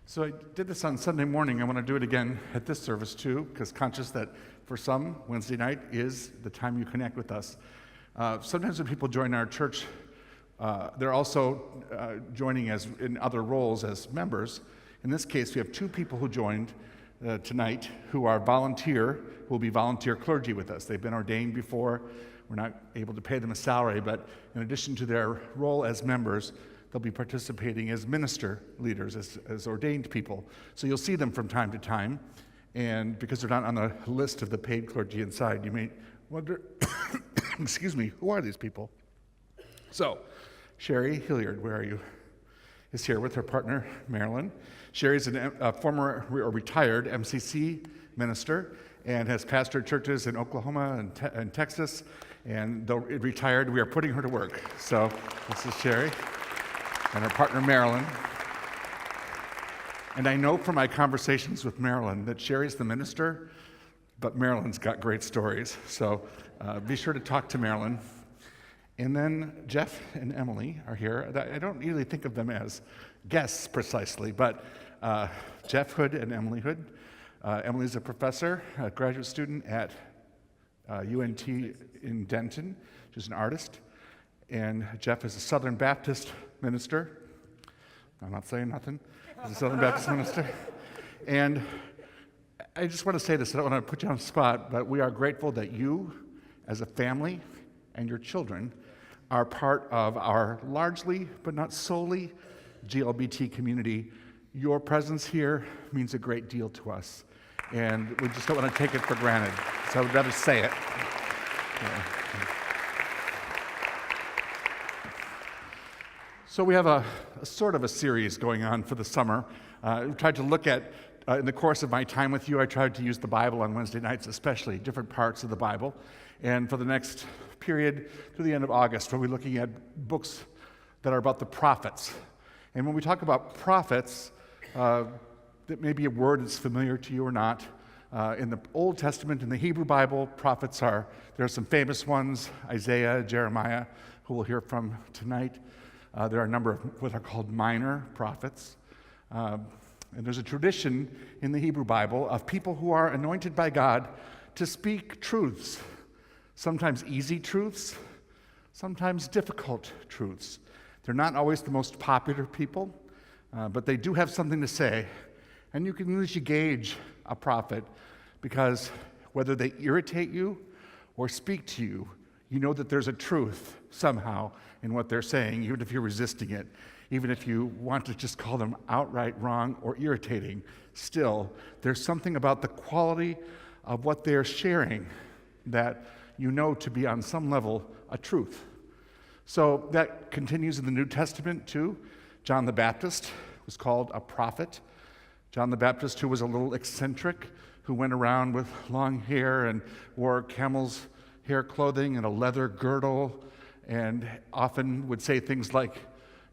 So I did this on Sunday morning. I want to do it again at this service too, because conscious that for some, Wednesday night is the time you connect with us. Sometimes when people join our church, they're also joining as in other roles as members. In this case, we have two people who joined tonight who will be volunteer clergy with us. They've been ordained before. We're not able to pay them a salary, but in addition to their role as members, they'll be participating as minister leaders, as ordained people. So you'll see them from time to time, and because they're not on the list of the paid clergy inside, you may wonder, excuse me, who are these people? So, Sherry Hilliard, where are you? Is here with her partner, Marilyn. Sherry's a former or retired MCC minister and has pastored churches in Oklahoma and Texas, and though retired, we are putting her to work. So this is Sherry and her partner, Marilyn. And I know from my conversations with Marilyn that Sherry's the minister, but Marilyn's got great stories. So be sure to talk to Marilyn. And then Jeff and Emily are here. I don't really think of them as guests precisely, but Jeff Hood and Emily Hood. Emily's a professor, a graduate student at UNT in Denton. She's an artist. And Jeff is a Southern Baptist minister. I'm not saying nothing. He's a Southern Baptist minister. And I just want to say this. I don't want to put you on the spot, but we are grateful that you, as a family, and your children are part of our largely, but not solely, GLBT community. Your presence here means a great deal to us, and we just don't want to take it for granted, so I would rather say it. So we have a sort of a series going on for the summer. We tried to look at, in the course of my time with you, I tried to use the Bible on Wednesday nights, especially different parts of the Bible. And for the next period to the end of August, we'll be looking at books that are about the prophets. And when we talk about prophets, that may be a word that's familiar to you or not. In the Old Testament, in the Hebrew Bible, prophets there are some famous ones, Isaiah, Jeremiah, who we'll hear from tonight. There are a number of what are called minor prophets. And there's a tradition in the Hebrew Bible of people who are anointed by God to speak truths, sometimes easy truths, sometimes difficult truths. They're not always the most popular people, but they do have something to say. And you can usually gauge a prophet because whether they irritate you or speak to you, you know that there's a truth somehow in what they're saying, even if you're resisting it. Even if you want to just call them outright wrong or irritating, still, there's something about the quality of what they're sharing that you know to be on some level a truth. So that continues in the New Testament too. John the Baptist was called a prophet. John the Baptist, who was a little eccentric, who went around with long hair and wore camel's hair clothing and a leather girdle, and often would say things like,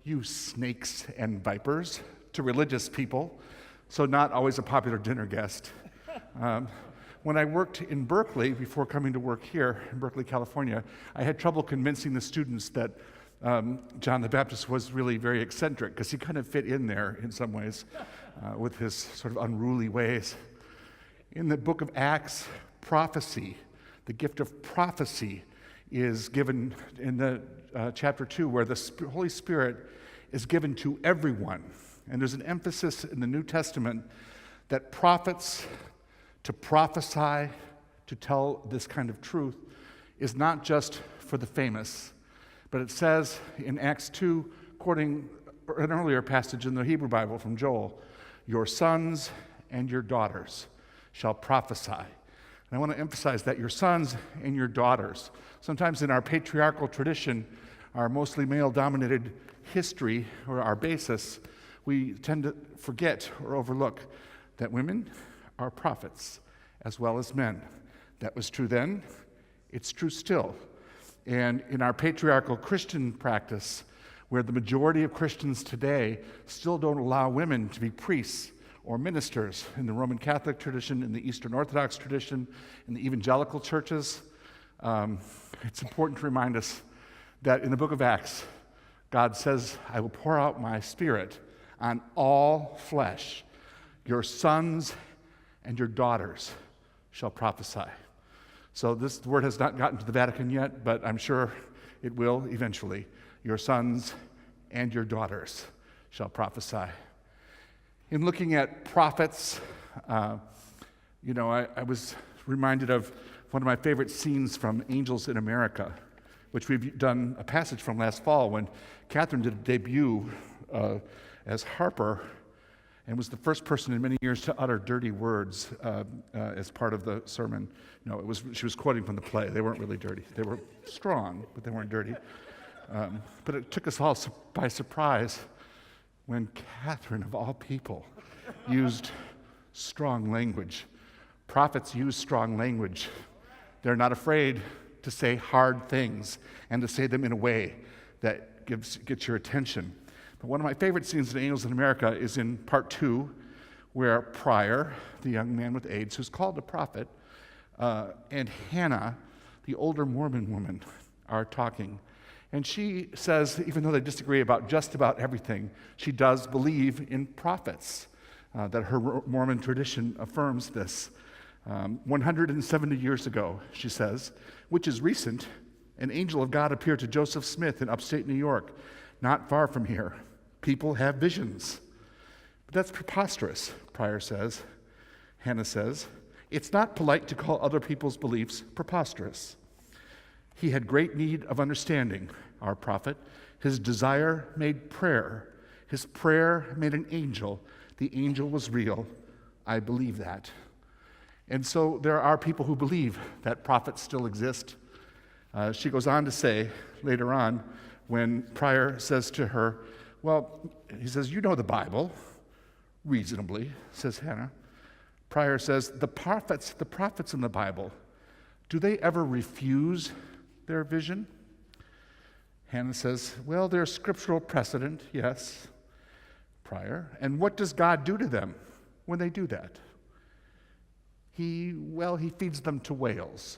"You snakes and vipers," to religious people, so not always a popular dinner guest. When I worked in Berkeley, before coming to work here in Berkeley, California, I had trouble convincing the students that John the Baptist was really very eccentric, because he kind of fit in there in some ways with his sort of unruly ways. In the book of Acts, prophecy, the gift of prophecy, is given in the chapter 2, where the Holy Spirit is given to everyone. And there's an emphasis in the New Testament that prophets, to prophesy, to tell this kind of truth, is not just for the famous. But it says in Acts 2, quoting an earlier passage in the Hebrew Bible from Joel, "Your sons and your daughters shall prophesy." And I want to emphasize that your sons and your daughters. Sometimes in our patriarchal tradition, our mostly male-dominated history, or our basis, we tend to forget or overlook that women are prophets as well as men. That was true then, it's true still. And in our patriarchal Christian practice, where the majority of Christians today still don't allow women to be priests or ministers, in the Roman Catholic tradition, in the Eastern Orthodox tradition, in the evangelical churches, it's important to remind us that in the book of Acts, God says, "I will pour out my spirit on all flesh. Your sons and your daughters shall prophesy. So this word has not gotten to the Vatican yet, but I'm sure it will eventually. Your sons and your daughters shall prophesy. In looking at prophets, I was reminded of one of my favorite scenes from Angels in America, which we've done a passage from last fall when Catherine did a debut as Harper and was the first person in many years to utter dirty words as part of the sermon. No, she was quoting from the play. They weren't really dirty. They were strong, but they weren't dirty. But it took us all by surprise when Catherine, of all people, used strong language. Prophets use strong language. They're not afraid to say hard things and to say them in a way that gets your attention. But one of my favorite scenes in Angels in America is in part 2, where Pryor, the young man with AIDS, who's called a prophet, and Hannah, the older Mormon woman, are talking. And she says, even though they disagree about just about everything, she does believe in prophets, that her Mormon tradition affirms this. 170 years ago, she says, which is recent, an angel of God appeared to Joseph Smith in upstate New York, not far from here. People have visions. But that's preposterous, Pryor says. Hannah says, it's not polite to call other people's beliefs preposterous. He had great need of understanding, our prophet. His desire made prayer. His prayer made an angel. The angel was real. I believe that. And so there are people who believe that prophets still exist. She goes on to say later on, when Pryor says to her, well, he says, you know the Bible, reasonably, says Hannah. Pryor says, the prophets in the Bible, do they ever refuse their vision? Hannah says, well, there's scriptural precedent, yes. Pryor, and what does God do to them when they do that? He feeds them to whales.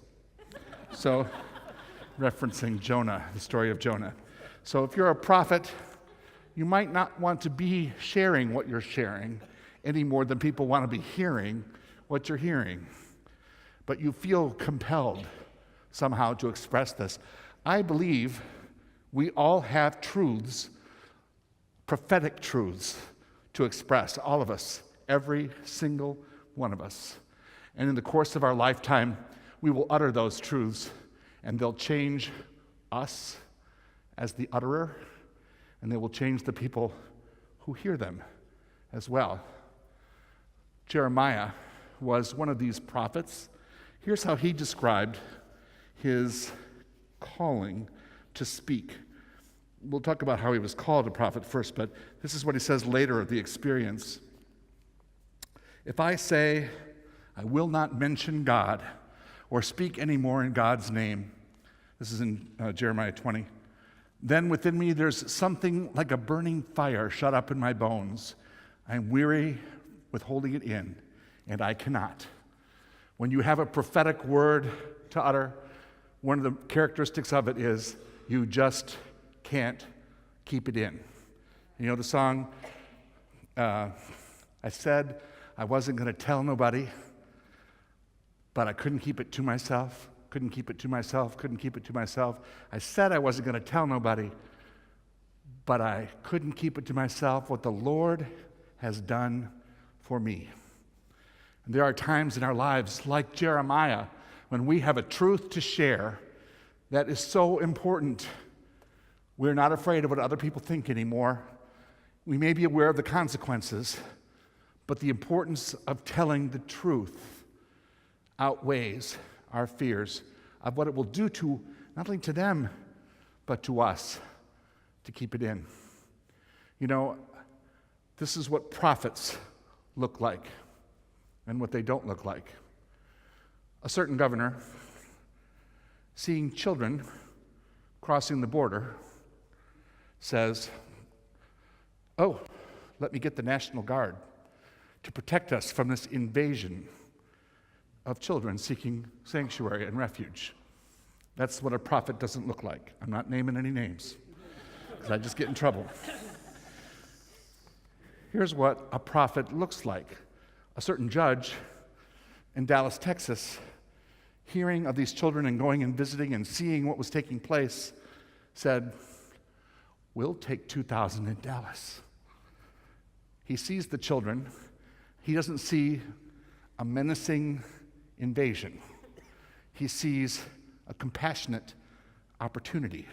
So, referencing Jonah, the story of Jonah. So if you're a prophet, you might not want to be sharing what you're sharing any more than people want to be hearing what you're hearing. But you feel compelled somehow to express this. I believe we all have truths, prophetic truths, to express, all of us, every single one of us. And in the course of our lifetime, we will utter those truths, and they'll change us as the utterer, and they will change the people who hear them as well. Jeremiah was one of these prophets. Here's how he described his calling to speak. We'll talk about how he was called a prophet first, but this is what he says later of the experience. If I say, I will not mention God or speak anymore in God's name, this is in Jeremiah 20, then within me there's something like a burning fire shut up in my bones. I'm weary with holding it in, and I cannot. When you have a prophetic word to utter, one of the characteristics of it is you just can't keep it in. You know the song, I said I wasn't going to tell nobody, but I couldn't keep it to myself, couldn't keep it to myself, couldn't keep it to myself. I said I wasn't going to tell nobody, but I couldn't keep it to myself what the Lord has done for me. And there are times in our lives, like Jeremiah, when we have a truth to share that is so important. We're not afraid of what other people think anymore. We may be aware of the consequences, but the importance of telling the truth outweighs our fears of what it will do to, not only to them, but to us, to keep it in. You know, this is what prophets look like and what they don't look like. A certain governor, seeing children crossing the border, says, oh, let me get the National Guard to protect us from this invasion of children seeking sanctuary and refuge. That's what a prophet doesn't look like. I'm not naming any names, because I just get in trouble. here's what a prophet looks like. A certain judge in Dallas, Texas, hearing of these children and going and visiting and seeing what was taking place, said, "We'll take 2,000 in Dallas." He sees the children. He doesn't see a menacing invasion. He sees a compassionate opportunity.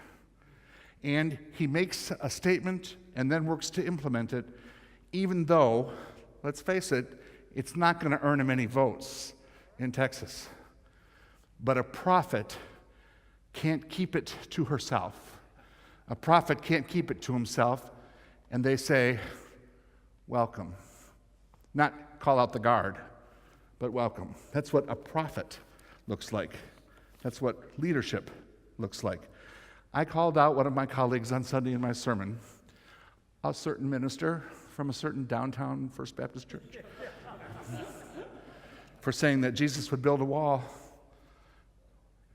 And he makes a statement and then works to implement it, even though, let's face it, it's not going to earn him any votes in Texas. But a prophet can't keep it to herself. A prophet can't keep it to himself, and they say, "Welcome." Not call out the guard, but welcome. That's what a prophet looks like. That's what leadership looks like. I called out one of my colleagues on Sunday in my sermon, a certain minister from a certain downtown First Baptist church, for saying that Jesus would build a wall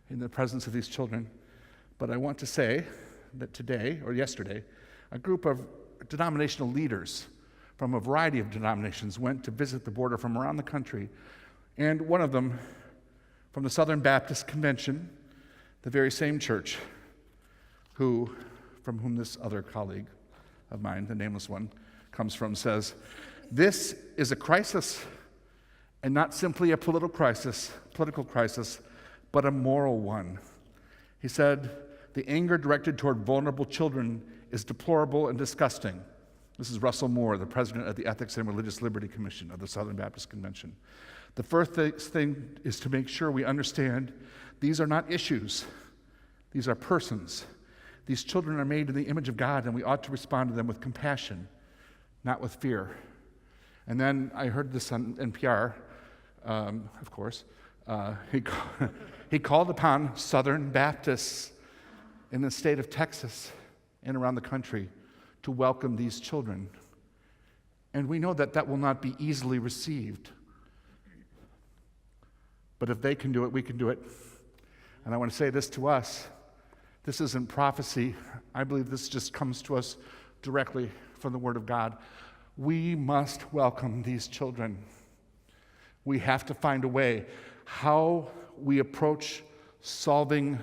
in the presence of these children. But I want to say that today, or yesterday, a group of denominational leaders from a variety of denominations went to visit the border from around the country, and one of them from the Southern Baptist Convention, the very same church from whom this other colleague of mine, the nameless one, comes from, says, "This is a crisis, and not simply a political crisis, but a moral one." He said, "The anger directed toward vulnerable children is deplorable and disgusting." This is Russell Moore, the president of the Ethics and Religious Liberty Commission of the Southern Baptist Convention. "The first thing is to make sure we understand these are not issues. These are persons. These children are made in the image of God, and we ought to respond to them with compassion, not with fear." And then I heard this on NPR, of course. He called upon Southern Baptists in the state of Texas and around the country to welcome these children. And we know that that will not be easily received. But if they can do it, we can do it. And I want to say this to us. This isn't prophecy. I believe this just comes to us directly from the Word of God. We must welcome these children. We have to find a way. How we approach solving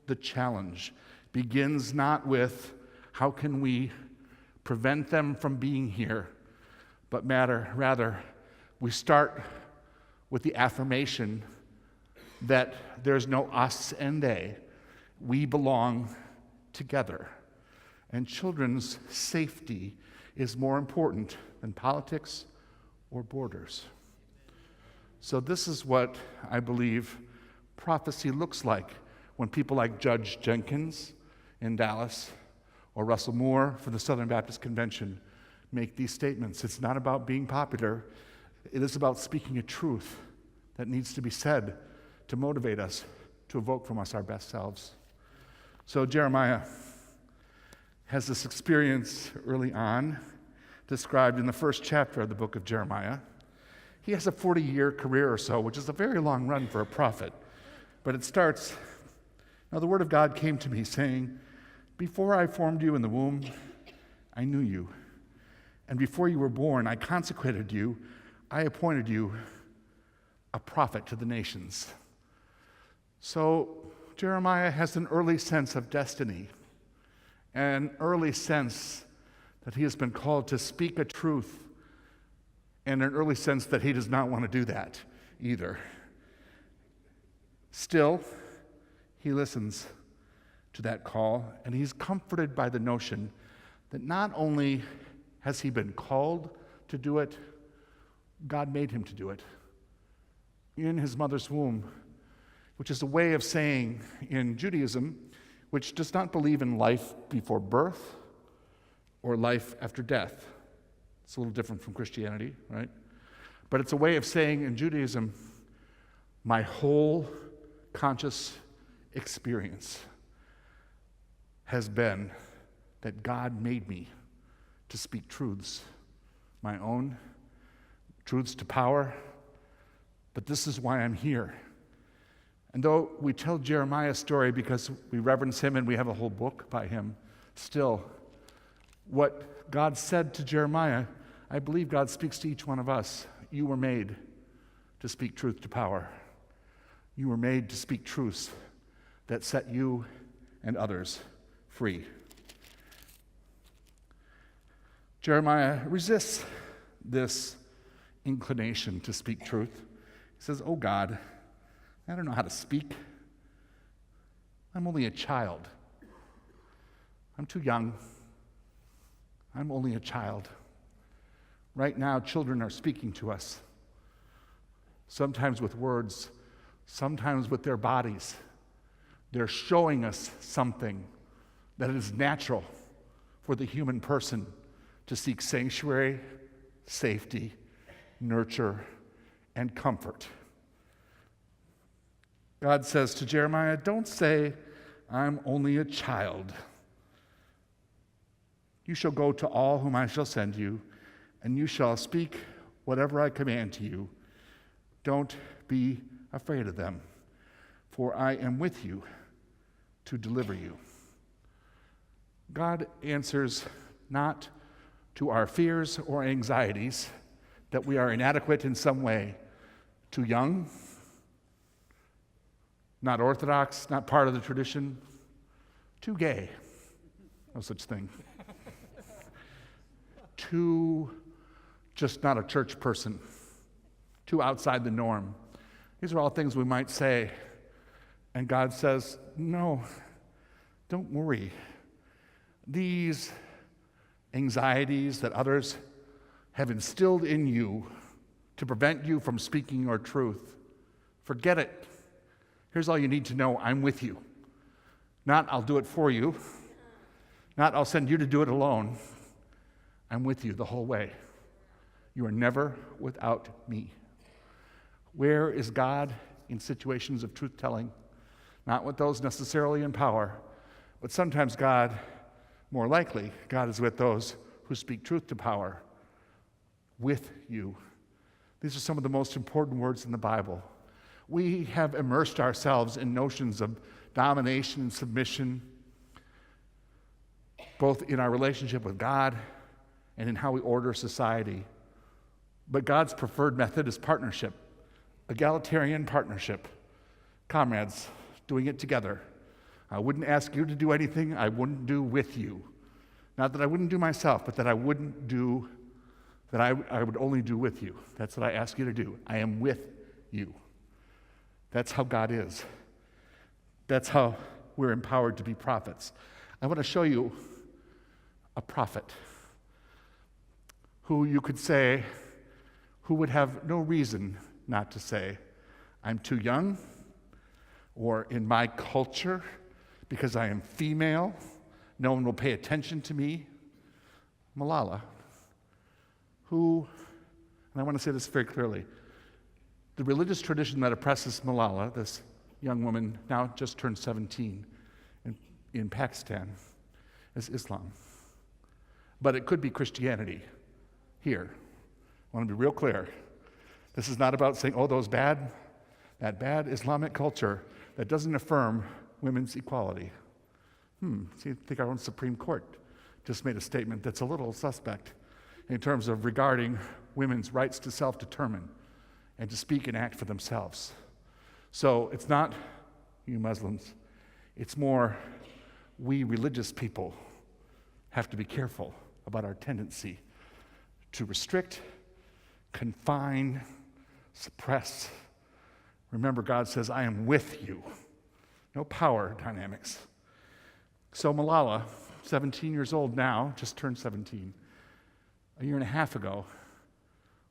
the challenge begins not with how can we prevent them from being here, but rather we start with the affirmation that there's no us and they. We belong together. And children's safety is more important than politics or borders. So this is what I believe prophecy looks like when people like Judge Jenkins in Dallas or Russell Moore for the Southern Baptist Convention make these statements. It's not about being popular. It is about speaking a truth that needs to be said to motivate us, to evoke from us our best selves. So Jeremiah has this experience early on, described in the first chapter of the book of Jeremiah. He has a 40-year career or so, which is a very long run for a prophet. But it starts, "Now the word of God came to me, saying, before I formed you in the womb, I knew you. And before you were born, I consecrated you. I appointed you a prophet to the nations." So Jeremiah has an early sense of destiny, an early sense that he has been called to speak a truth, and an early sense that he does not want to do that either. Still, he listens to that call, and he's comforted by the notion that not only has he been called to do it, God made him to do it in his mother's womb, which is a way of saying in Judaism, which does not believe in life before birth or life after death. It's a little different from Christianity, right? But it's a way of saying in Judaism, my whole conscious experience has been that God made me to speak truths, my own truths to power, but this is why I'm here. And though we tell Jeremiah's story because we reverence him and we have a whole book by him, still, what God said to Jeremiah, I believe God speaks to each one of us. You were made to speak truth to power. You were made to speak truths that set you and others free. Jeremiah resists this inclination to speak truth. He says, "Oh God, I don't know how to speak. I'm only a child. I'm too young. I'm only a child." Right now, children are speaking to us, sometimes with words, sometimes with their bodies. They're showing us something that is natural for the human person to seek sanctuary, safety, nurture, and comfort. God says to Jeremiah, "Don't say, 'I'm only a child.' You shall go to all whom I shall send you, and you shall speak whatever I command to you. Don't be afraid of them, for I am with you to deliver you." God answers not to our fears or anxieties that we are inadequate in some way, too young, not orthodox, not part of the tradition, too gay, no such thing, too just not a church person, too outside the norm. These are all things we might say, and God says, "No, don't worry. These anxieties that others have instilled in you to prevent you from speaking your truth, forget it. Here's all you need to know. I'm with you. Not I'll do it for you. Not I'll send you to do it alone. I'm with you the whole way. You are never without me." Where is God in situations of truth-telling? Not with those necessarily in power, but sometimes God, more likely, God is with those who speak truth to power. With you. These are some of the most important words in the Bible. We have immersed ourselves in notions of domination and submission, both in our relationship with God and in how we order society. But God's preferred method is partnership, egalitarian partnership, comrades doing it together. I wouldn't ask you to do anything I wouldn't do with you. Not that I wouldn't do myself, but that I wouldn't do, that I would only do with you. That's what I ask you to do. I am with you. That's how God is. That's how we're empowered to be prophets. I want to show you a prophet who you could say, who would have no reason not to say, "I'm too young," or "in my culture, because I am female, no one will pay attention to me." Malala, who, and I want to say this very clearly, the religious tradition that oppresses Malala, this young woman now just turned 17 in Pakistan, is Islam. But it could be Christianity here. I want to be real clear. This is not about saying, "Oh, that bad Islamic culture that doesn't affirm women's equality." See, I think our own Supreme Court just made a statement that's a little suspect in terms of regarding women's rights to self-determine and to speak and act for themselves. So it's not you Muslims, it's more we religious people have to be careful about our tendency to restrict, confine, suppress. Remember, God says, "I am with you." No power dynamics. So Malala, 17 years old now, just turned 17, a year and a half ago,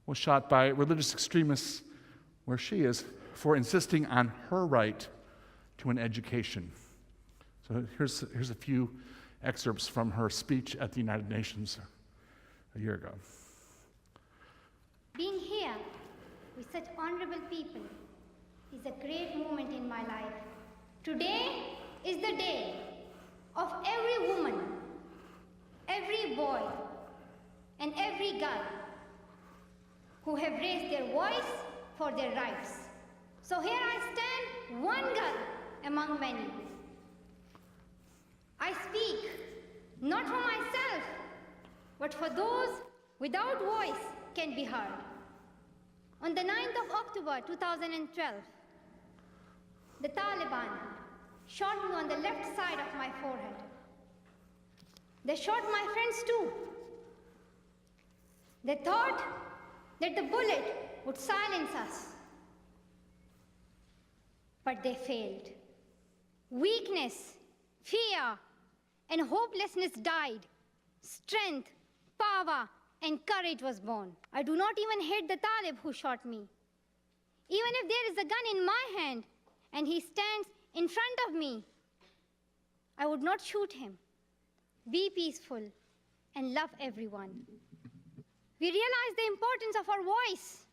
was shot by religious extremists where she is for insisting on her right to an education. So here's a few excerpts from her speech at the United Nations a year ago. Being here with such honorable people is a great moment in my life. Today is the day of every woman, every boy, and every girl who have raised their voice for their rights. So here I stand, one girl among many. I speak not for myself, but for those without voice can be heard. On the 9th of October 2012, the Taliban shot me on the left side of my forehead. They shot my friends too. They thought that the bullet would silence us. But they failed. Weakness, fear, and hopelessness died. Strength, power, and courage was born. I do not even hate the Talib who shot me. Even if there is a gun in my hand and he stands in front of me, I would not shoot him. Be peaceful and love everyone. We realize the importance of our voice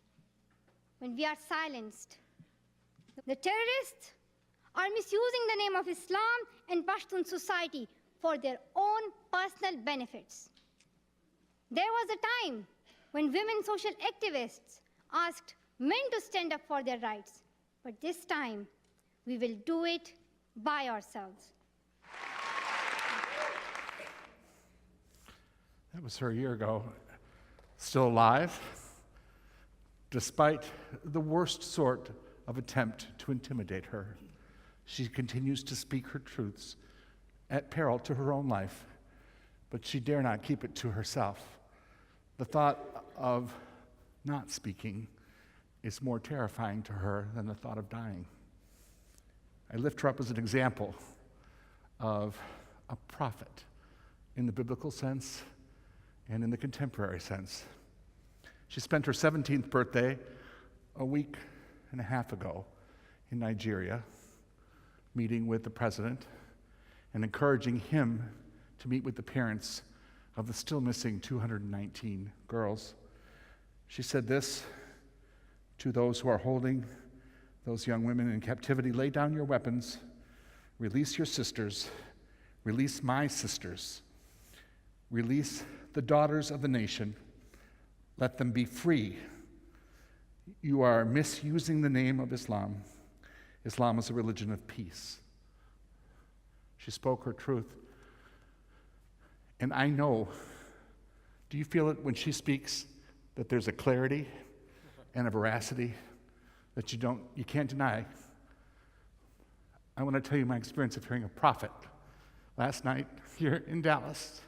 when we are silenced. The terrorists are misusing the name of Islam and Pashtun society for their own personal benefits. There was a time when women social activists asked men to stand up for their rights, but this time we will do it by ourselves. That was her a year ago. Still alive, despite the worst sort of attempt to intimidate her. She continues to speak her truths at peril to her own life, but she dare not keep it to herself. The thought of not speaking is more terrifying to her than the thought of dying. I lift her up as an example of a prophet in the biblical sense and in the contemporary sense. She spent her 17th birthday a week and a half ago in Nigeria, meeting with the president and encouraging him to meet with the parents of the still missing 219 girls. She said this to those who are holding those young women in captivity: lay down your weapons, release your sisters, release my sisters, release the daughters of the nation, let them be free. You are misusing the name of Islam. Islam is a religion of peace. She spoke her truth. And I know, do you feel it when she speaks, that there's a clarity and a veracity that you can't deny? I want to tell you my experience of hearing a prophet last night here in Dallas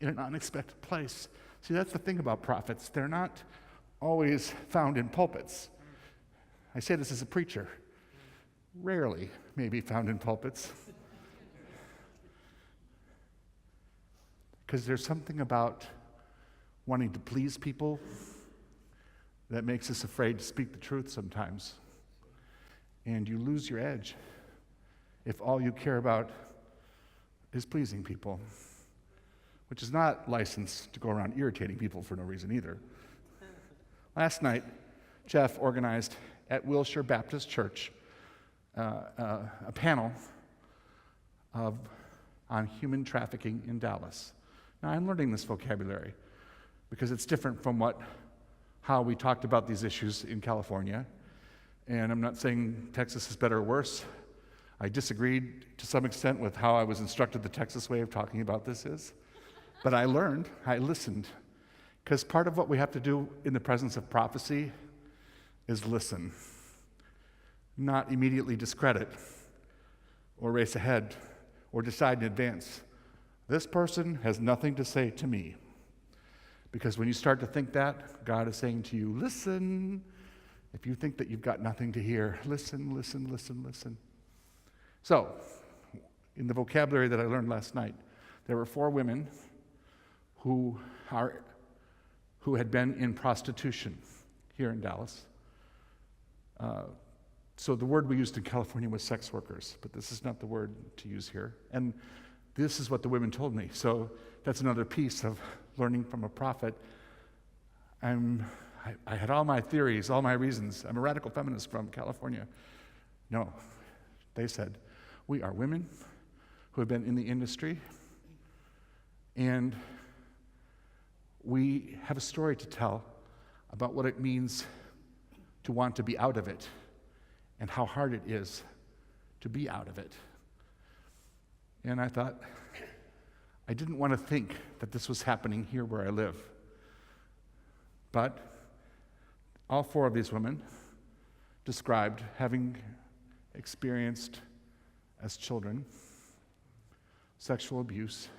in an unexpected place. See, that's the thing about prophets. They're not always found in pulpits. I say this as a preacher. Rarely maybe found in pulpits. Because there's something about wanting to please people that makes us afraid to speak the truth sometimes. And you lose your edge if all you care about is pleasing people, which is not licensed to go around irritating people for no reason either. Last night, Jeff organized at Wilshire Baptist Church a panel on human trafficking in Dallas. Now, I'm learning this vocabulary because it's different from how we talked about these issues in California. And I'm not saying Texas is better or worse. I disagreed to some extent with how I was instructed the Texas way of talking about this is. But I learned, I listened. Because part of what we have to do in the presence of prophecy is listen. Not immediately discredit or race ahead or decide in advance. This person has nothing to say to me. Because when you start to think that, God is saying to you, listen. If you think that you've got nothing to hear, listen, listen, listen, listen. So, in the vocabulary that I learned last night, there were 4 women who had been in prostitution here in Dallas. So the word we used in California was sex workers, but this is not the word to use here. And this is what the women told me. So that's another piece of learning from a prophet. I had all my theories, all my reasons. I'm a radical feminist from California. No, they said, we are women who have been in the industry, and we have a story to tell about what it means to want to be out of it and how hard it is to be out of it. And I thought, I didn't want to think that this was happening here where I live. But all four of these women described having experienced as children sexual abuse,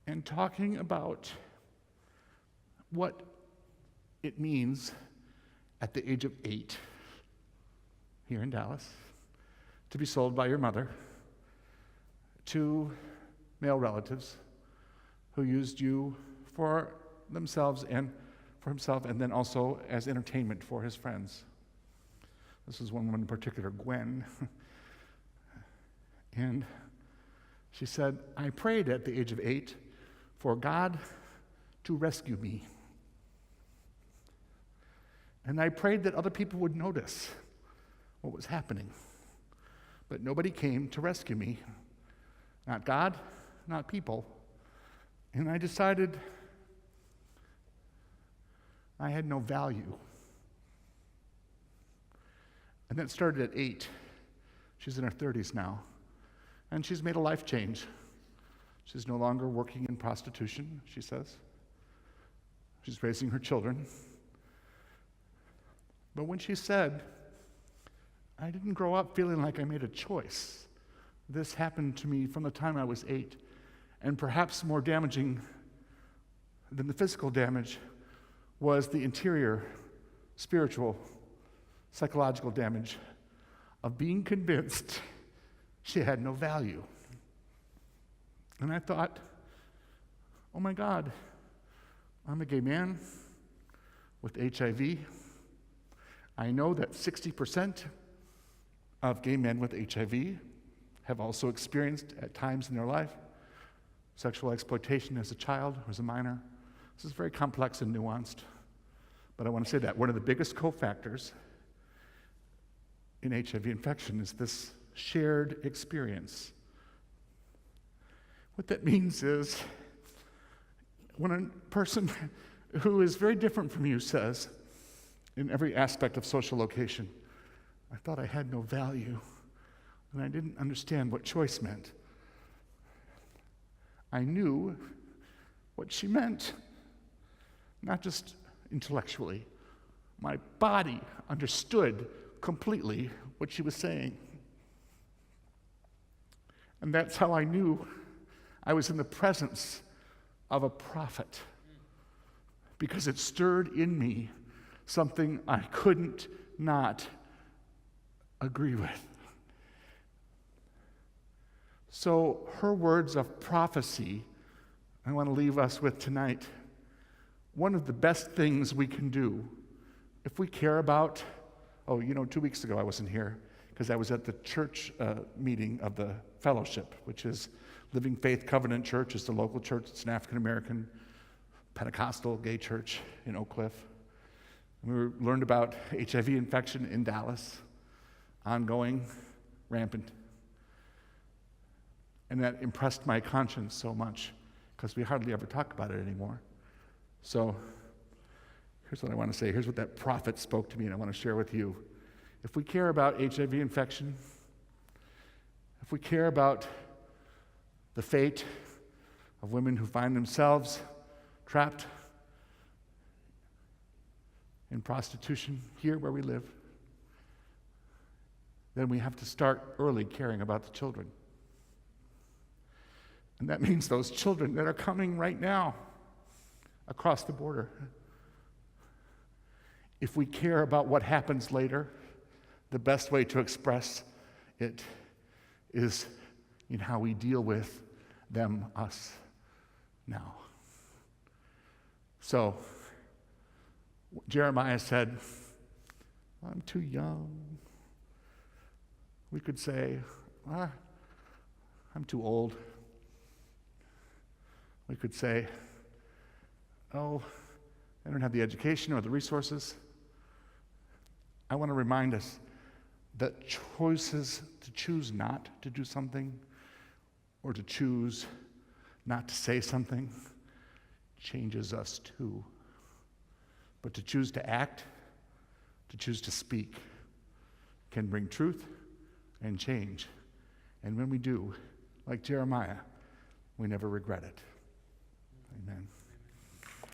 and talking about what it means at the age of 8 here in Dallas to be sold by your mother to male relatives who used you for themselves and for himself, and then also as entertainment for his friends. This is one woman in particular, Gwen. And she said, I prayed at the age of 8 for God to rescue me. And I prayed that other people would notice what was happening. But nobody came to rescue me. Not God, not people. And I decided I had no value. And that started at 8. She's in her 30s now. And she's made a life change. She's no longer working in prostitution, she says. She's raising her children. But when she said, I didn't grow up feeling like I made a choice. This happened to me from the time I was 8. And perhaps more damaging than the physical damage was the interior, spiritual, psychological damage of being convinced she had no value. And I thought, oh my God, I'm a gay man with HIV. I know that 60% of gay men with HIV have also experienced at times in their life sexual exploitation as a child or as a minor. This is very complex and nuanced, but I want to say that one of the biggest cofactors in HIV infection is this shared experience. What that means is when a person who is very different from you says, in every aspect of social location, I thought I had no value, and I didn't understand what choice meant. I knew what she meant, not just intellectually. My body understood completely what she was saying. And that's how I knew I was in the presence of a prophet, because it stirred in me something I couldn't not agree with. So her words of prophecy, I want to leave us with tonight. One of the best things we can do if we care about, 2 weeks ago I wasn't here because I was at the church meeting of the fellowship, which is Living Faith Covenant Church. It's the local church. It's an African-American Pentecostal gay church in Oak Cliff. And we learned about HIV infection in Dallas, ongoing, rampant. And that impressed my conscience so much because we hardly ever talk about it anymore. So here's what I want to say. Here's what that prophet spoke to me, and I want to share with you. If we care about HIV infection, if we care about the fate of women who find themselves trapped in prostitution here where we live, then we have to start early caring about the children. And that means those children that are coming right now across the border. If we care about what happens later, the best way to express it is in how we deal with them, us, now. So, Jeremiah said, I'm too young. We could say, I'm too old. We could say, I don't have the education or the resources. I want to remind us that choices to choose not to do something or to choose not to say something changes us too. But to choose to act, to choose to speak, can bring truth and change. And when we do, like Jeremiah, we never regret it. Amen.